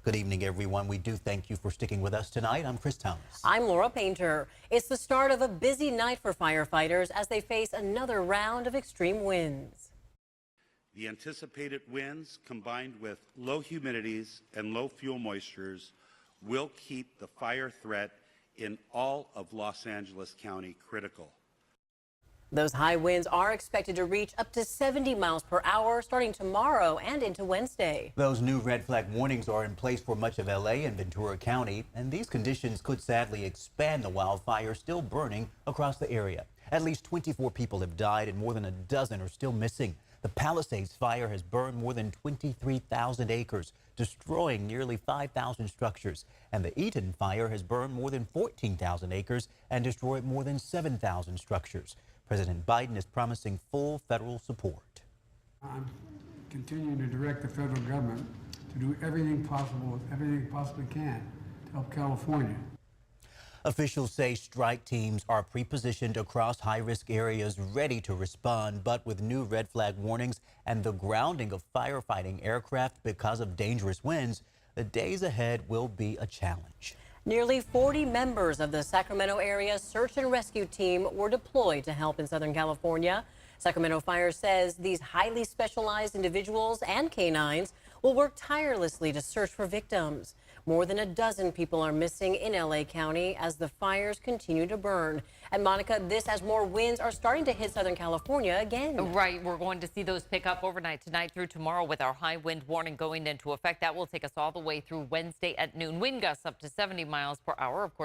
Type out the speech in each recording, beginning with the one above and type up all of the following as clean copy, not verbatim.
Good evening, everyone. We do thank you for sticking with us tonight. I'm Chris Thomas. I'm Laura Painter. It's the start of a busy night for firefighters as they face another round of extreme winds. The anticipated winds, combined with low humidities and low fuel moistures, will keep the fire threat in all of Los Angeles County critical. Those high winds are expected to reach up to 70 miles per hour starting tomorrow and into Wednesday. Those new red flag warnings are in place for much of LA and Ventura County, and these conditions could sadly expand the wildfire still burning across the area. At least 24 people have died and more than a dozen are still missing. The Palisades fire has burned more than 23,000 acres, destroying nearly 5,000 structures. And the Eaton fire has burned more than 14,000 acres and destroyed more than 7,000 structures. President Biden is promising full federal support. I'm continuing to direct the federal government to do everything possible, everything it possibly can to help California. Officials say strike teams are pre-positioned across high-risk areas ready to respond, but with new red flag warnings and the grounding of firefighting aircraft because of dangerous winds, the days ahead will be a challenge. Nearly 40 members of the Sacramento area search and rescue team were deployed to help in Southern California. Sacramento Fire says these highly specialized individuals and canines will work tirelessly to search for victims. More than a dozen people are missing in LA County as the fires continue to burn. And Monica, this as more winds are starting to hit Southern California again. Right. We're going to see those pick up overnight tonight through tomorrow with our high wind warning going into effect. That will take us all the way through Wednesday at noon. Wind gusts up to 70 miles per hour. Of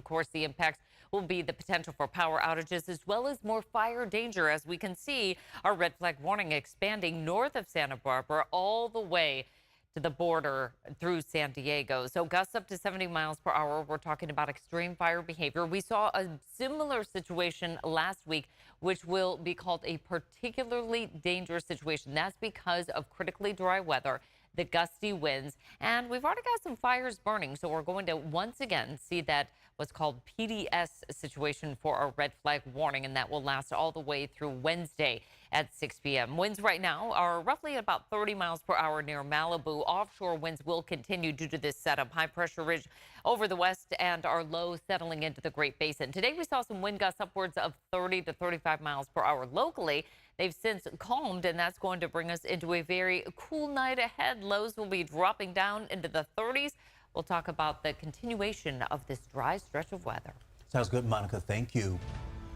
course, the impacts will be the potential for power outages as well as more fire danger. As we can see, our red flag warning expanding north of Santa Barbara all the way to the border through San Diego. So gusts up to 70 miles per hour. We're talking about extreme fire behavior. We saw a similar situation last week, which will be called a particularly dangerous situation. That's because of critically dry weather, the gusty winds, and we've already got some fires burning. So we're going to once again see that what's called PDS situation for our red flag warning, and that will last all the way through Wednesday at 6 p.m. Winds right now are roughly about 30 miles per hour near Malibu. Offshore winds will continue due to this setup. High pressure ridge over the west and our low settling into the Great Basin. Today we saw some wind gusts upwards of 30 to 35 miles per hour locally. They've since calmed, and that's going to bring us into a very cool night ahead. Lows will be dropping down into the 30s. We'll talk about the continuation of this dry stretch of weather. Sounds good, Monica. Thank you.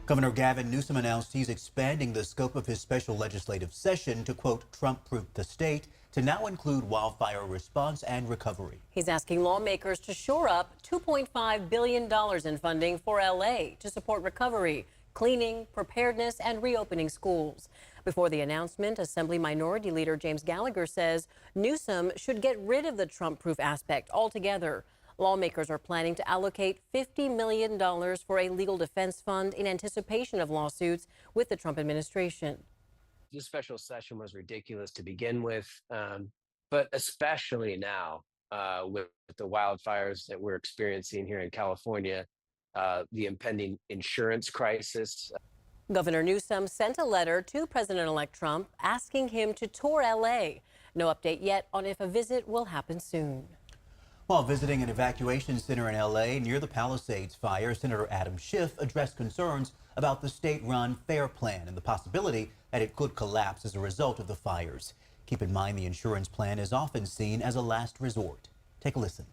Governor Gavin Newsom announced he's expanding the scope of his special legislative session to, quote, Trump-proof the state to now include wildfire response and recovery. He's asking lawmakers to shore up $2.5 billion in funding for LA to support recovery, cleaning, preparedness, and reopening schools. Before the announcement, Assembly Minority Leader James Gallagher says Newsom should get rid of the Trump-proof aspect altogether. Lawmakers are planning to allocate $50 million for a legal defense fund in anticipation of lawsuits with the Trump administration. This special session was ridiculous to begin with, but especially now with the wildfires that we're experiencing here in California, the impending insurance crisis. Governor Newsom sent a letter to President-elect Trump asking him to tour LA. No update yet on if a visit will happen soon. While visiting an evacuation center in LA near the Palisades fire, Senator Adam Schiff addressed concerns about the state-run FAIR plan and the possibility that it could collapse as a result of the fires. Keep in mind the insurance plan is often seen as a last resort. Take a listen.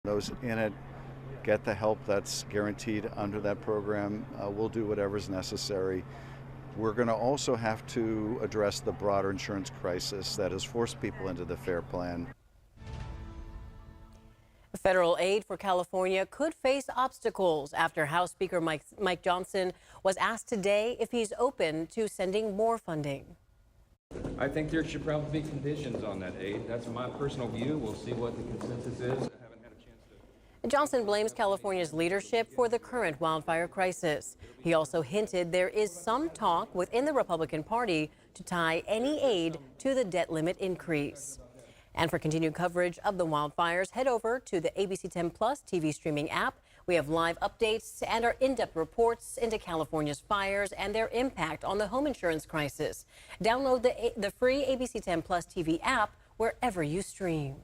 Those in it get the help that's guaranteed under that program. We'll do whatever's necessary. We're going to also have to address the broader insurance crisis that has forced people into the FAIR plan. Federal aid for California could face obstacles after House Speaker Mike Johnson was asked today if he's open to sending more funding. I think there should probably be conditions on that aid. That's my personal view. We'll see what the consensus is. I haven't had a chance to. Johnson blames California's leadership for the current wildfire crisis. He also hinted there is some talk within the Republican Party to tie any aid to the debt limit increase. And for continued coverage of the wildfires, head over to the ABC 10 Plus TV streaming app. We have live updates and our in-depth reports into California's fires and their impact on the home insurance crisis. Download the free ABC 10 Plus TV app wherever you stream.